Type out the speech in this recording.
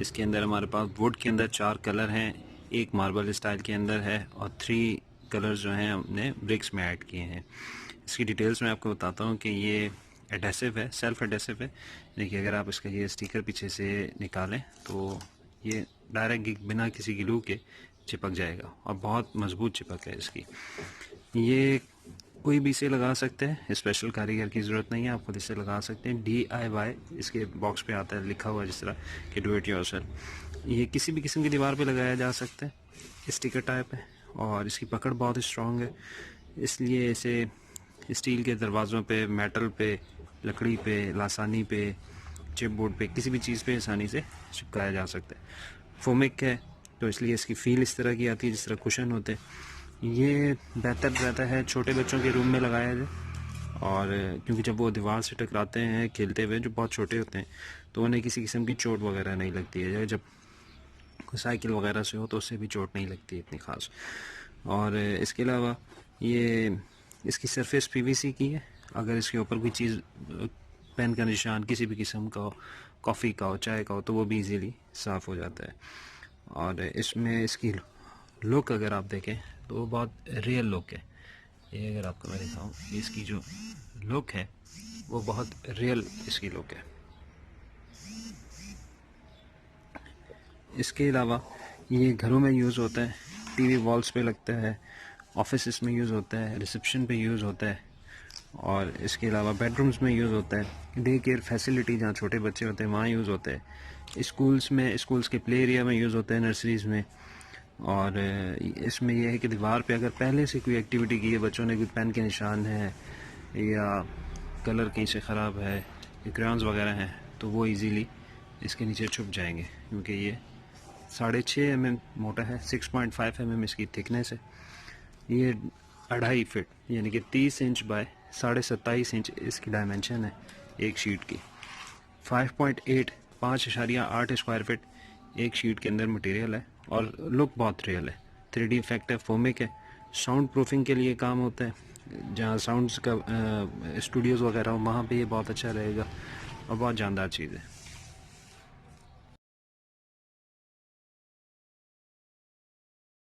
इसके अंदर हमारे पास वुड के अंदर 4 कलर हैं, एक मार्बल स्टाइल के अंदर है और 3 कलर जो हैं हमने ब्रिक्स में ऐड किए हैं। इसकी डिटेल्स मैं आपको बताता हूँ कि ये एडेसिव है, सेल्फ एडेसिव है। देखिए अगर आप इसका ये स्टिकर पीछे से निकालें तो ये डायरेक्ट बिना किसी ग्लू के चिपक जाएगा और बहुत मजबूत चिपक है इसकी। ये कोई भी इसे लगा सकते हैं, स्पेशल कारीगर की ज़रूरत नहीं है, आप खुद इसे लगा सकते हैं। DIY इसके बॉक्स पे आता है लिखा हुआ जिस तरह कि डू इट योरसेल्फ। ये किसी भी किस्म की दीवार पे लगाया जा सकता है, स्टिकर टाइप है और इसकी पकड़ बहुत स्ट्रॉन्ग है, इसलिए इसे स्टील के दरवाज़ों पे, मेटल पे, लकड़ी पे, लासानी पे, चिपबोर्ड पे, किसी भी चीज़ पे आसानी से चिपकाया जा सकता है। फोमिक है तो इसलिए इसकी फील इस तरह की आती है जिस तरह कुशन होते हैं। ये बेहतर रहता है छोटे बच्चों के रूम में लगाया जाए, और क्योंकि जब वो दीवार से टकराते हैं खेलते हुए, जो बहुत छोटे होते हैं, तो उन्हें किसी किस्म की चोट वगैरह नहीं लगती है। जब कोई साइकिल वगैरह से हो तो उससे भी चोट नहीं लगती है इतनी ख़ास। और इसके अलावा ये इसकी सरफेस PVC की है। अगर इसके ऊपर कोई चीज़, पेन का निशान किसी भी किस्म का हो, कॉफ़ी का हो, चाय का हो, तो वो भी इजीली साफ़ हो जाता है। और इसमें इसकी लुक अगर आप देखें तो वो बहुत रियल लुक है। ये अगर आपको मैं दिखाऊँ, इसकी जो लुक है वो बहुत रियल इसकी लुक है। इसके अलावा ये घरों में यूज़ होता है, TV वॉल्स पे लगता है, ऑफिस में यूज़ होता है, रिसेप्शन पे यूज़ होता है, और इसके अलावा बेडरूम्स में यूज़ होता है, डे केयर फैसिलिटी जहाँ छोटे बच्चे होते हैं वहाँ यूज़ होता है, स्कूल्स के प्ले एरिया में यूज़ होता है, नर्सरीज़ में। और इसमें यह है कि दीवार पे अगर पहले से कोई एक्टिविटी की है, बच्चों ने कोई पेन के निशान है या कलर कहीं से ख़राब है या क्रेयॉन्स वगैरह हैं, तो वो इजीली इसके नीचे छुप जाएंगे, क्योंकि ये 6.5 mm मोटा है, 6.5 mm इसकी थिकनेस है। ये 2.5 फीट यानी कि 30 इंच बाय 27.5 इंच इसकी डायमेंशन है एक शीट की। 5.8 स्क्वायर फीट एक शीट के अंदर मटेरियल है और लुक बहुत रियल है। 3D इफेक्ट है, फोमिक है, साउंड प्रूफिंग के लिए काम होता है। जहाँ साउंड्स का स्टूडियोज़ वगैरह हो वहाँ पे ये बहुत अच्छा रहेगा और बहुत जानदार चीज़ है।